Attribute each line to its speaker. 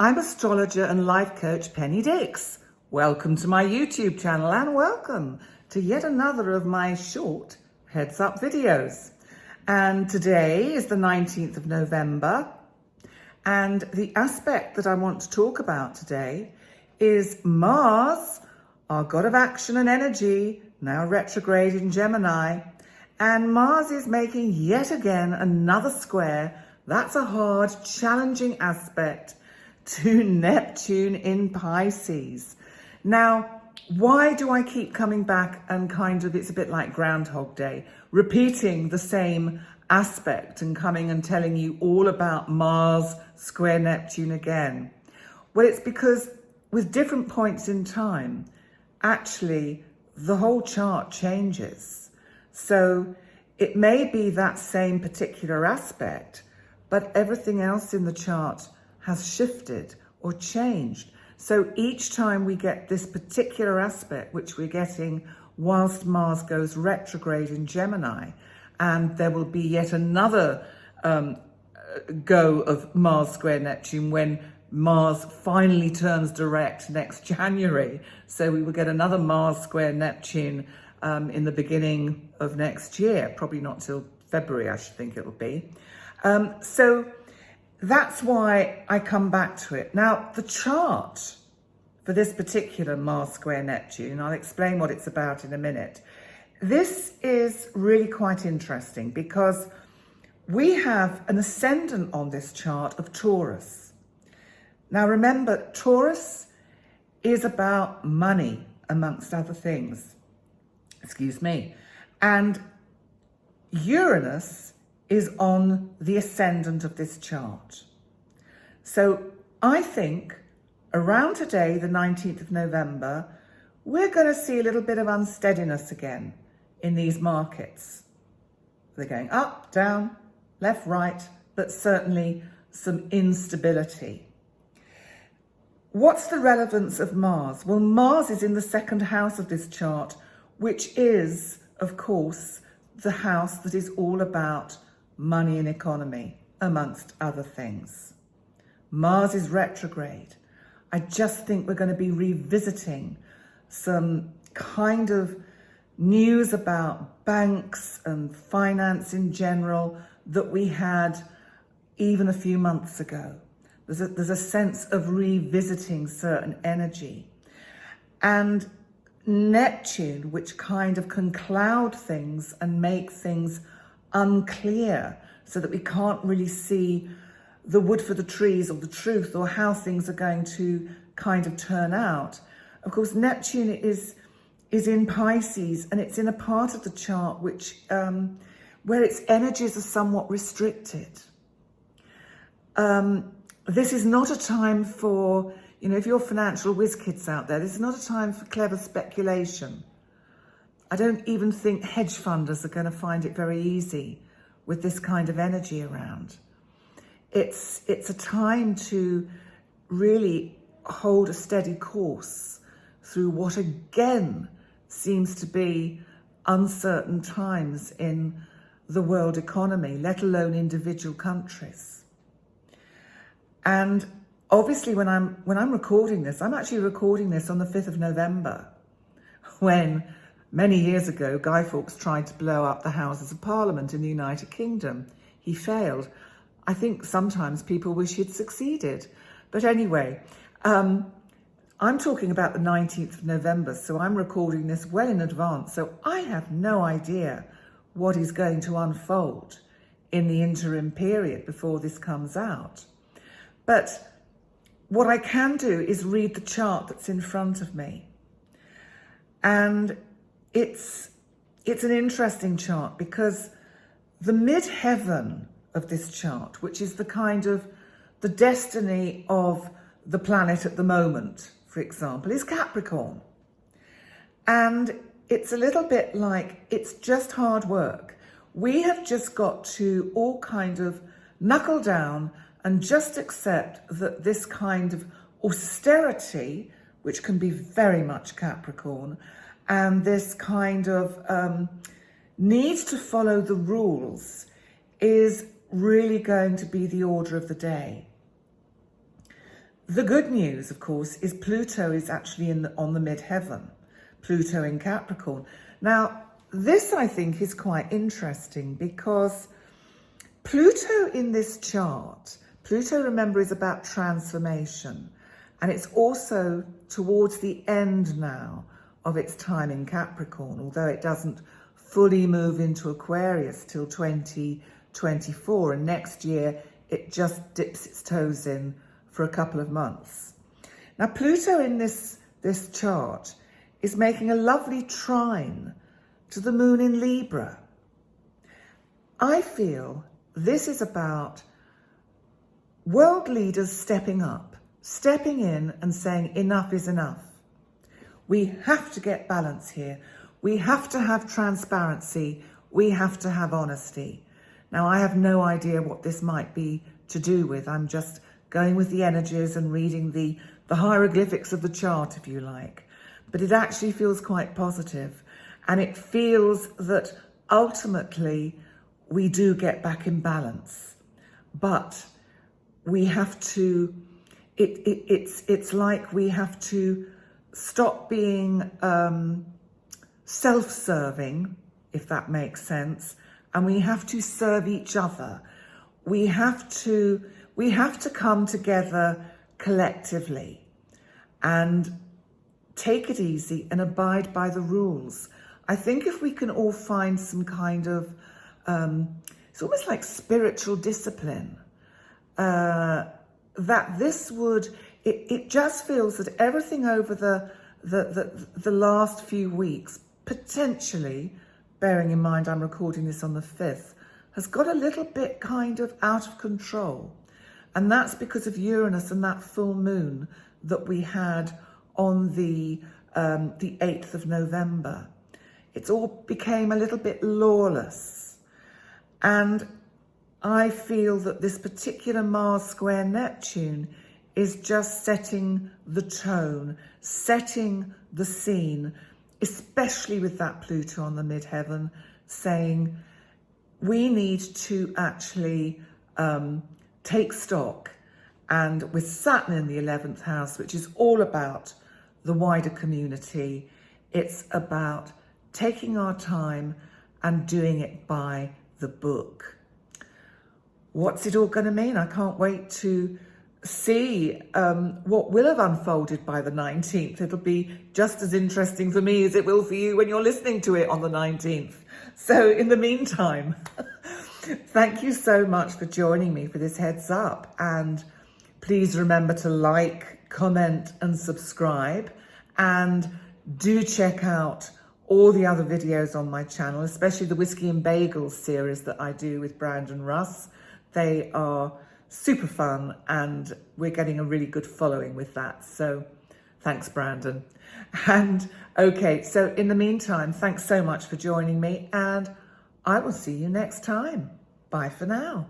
Speaker 1: I'm astrologer and life coach Penny Dix. Welcome to my YouTube channel and welcome to yet another of my short heads up videos. And today is the 19th of November, and the aspect that I want to talk about today is Mars, our god of action and energy, now retrograde in Gemini, and Mars is making yet again another square. That's a hard, challenging aspect to Neptune in Pisces. Now, why do I keep coming back and it's a bit like Groundhog Day, repeating the same aspect and coming and telling you all about Mars Square Neptune again? Well, it's because with different points in time, actually, the whole chart changes. So it may be that same particular aspect, but everything else in the chart has shifted or changed. So each time we get this particular aspect, which we're getting whilst Mars goes retrograde in Gemini, and there will be yet another go of Mars square Neptune when Mars finally turns direct next January. So we will get another Mars square Neptune in the beginning of next year, probably not till February, I should think it will be. So that's why I come back to it. Now, the chart for this particular Mars square Neptune, I'll explain what it's about in a minute. This is really quite interesting because we have an ascendant on this chart of Taurus. Now, remember, Taurus is about money, amongst other things. Excuse me. And Uranus is on the ascendant of this chart. So I think around today, the 19th of November, we're going to see a little bit of unsteadiness again in these markets. They're going up, down, left, right, but certainly some instability. What's the relevance of Mars? Well, Mars is in the second house of this chart, which is, of course, the house that is all about money and economy, amongst other things. Mars is retrograde. I just think we're going to be revisiting some kind of news about banks and finance in general that we had even a few months ago. There's a sense of revisiting certain energy. And Neptune, which kind of can cloud things and make things unclear so that we can't really see the wood for the trees or the truth or how things are going to kind of turn out. Of course, Neptune is in Pisces, and it's in a part of the chart which where its energies are somewhat restricted. This is not a time for, if you're financial whiz kids out there, this is not a time for clever speculation. I don't even think hedge funders are going to find it very easy with this kind of energy around. It's a time to really hold a steady course through what again seems to be uncertain times in the world economy, let alone individual countries. And obviously when I'm recording this, I'm actually recording this on the 5th of November, when many years ago, Guy Fawkes tried to blow up the Houses of Parliament in the United Kingdom. He failed. I think sometimes people wish he'd succeeded. But anyway, I'm talking about the 19th of November, so I'm recording this well in advance. So I have no idea what is going to unfold in the interim period before this comes out. But what I can do is read the chart that's in front of me. And it's an interesting chart because the midheaven of this chart, which is the kind of the destiny of the planet at the moment, for example, is Capricorn. And it's a little bit like it's just hard work. We have just got to all kind of knuckle down and just accept that this kind of austerity, which can be very much Capricorn, and this kind of need to follow the rules is really going to be the order of the day. The good news, of course, is Pluto is actually on the midheaven, Pluto in Capricorn. Now, this I think is quite interesting because Pluto in this chart, Pluto, remember, is about transformation, and it's also towards the end now of its time in Capricorn, although it doesn't fully move into Aquarius till 2024, and next year it just dips its toes in for a couple of months. Now, Pluto in this chart is making a lovely trine to the moon in Libra. I feel this is about world leaders stepping up, stepping in and saying enough is enough. We have to get balance here. We have to have transparency. We have to have honesty. Now, I have no idea what this might be to do with. I'm just going with the energies and reading the hieroglyphics of the chart, if you like. But it actually feels quite positive. And it feels that ultimately we do get back in balance. But we have to, it's like we have to stop being self-serving, if that makes sense, and we have to serve each other. We have to come together collectively and take it easy and abide by the rules. I think if we can all find some kind of, it's almost like spiritual discipline, that this would, it just feels that everything over the last few weeks, potentially, bearing in mind I'm recording this on the 5th, has got a little bit kind of out of control. And that's because of Uranus and that full moon that we had on the 8th of November. It's all became a little bit lawless. And I feel that this particular Mars Square Neptune is just setting the tone, setting the scene, especially with that Pluto on the midheaven, saying we need to actually take stock. And with Saturn in the 11th house, which is all about the wider community, it's about taking our time and doing it by the book. What's it all going to mean? I can't wait to see what will have unfolded by the 19th. It'll be just as interesting for me as it will for you when you're listening to it on the 19th. So in the meantime, thank you so much for joining me for this heads up. And please remember to like, comment and subscribe. And do check out all the other videos on my channel, especially the Whiskey and Bagels series that I do with Brandon Russ. They are super fun and we're getting a really good following with that. So thanks, Brandon. And okay, so in the meantime, thanks so much for joining me and I will see you next time. Bye for now.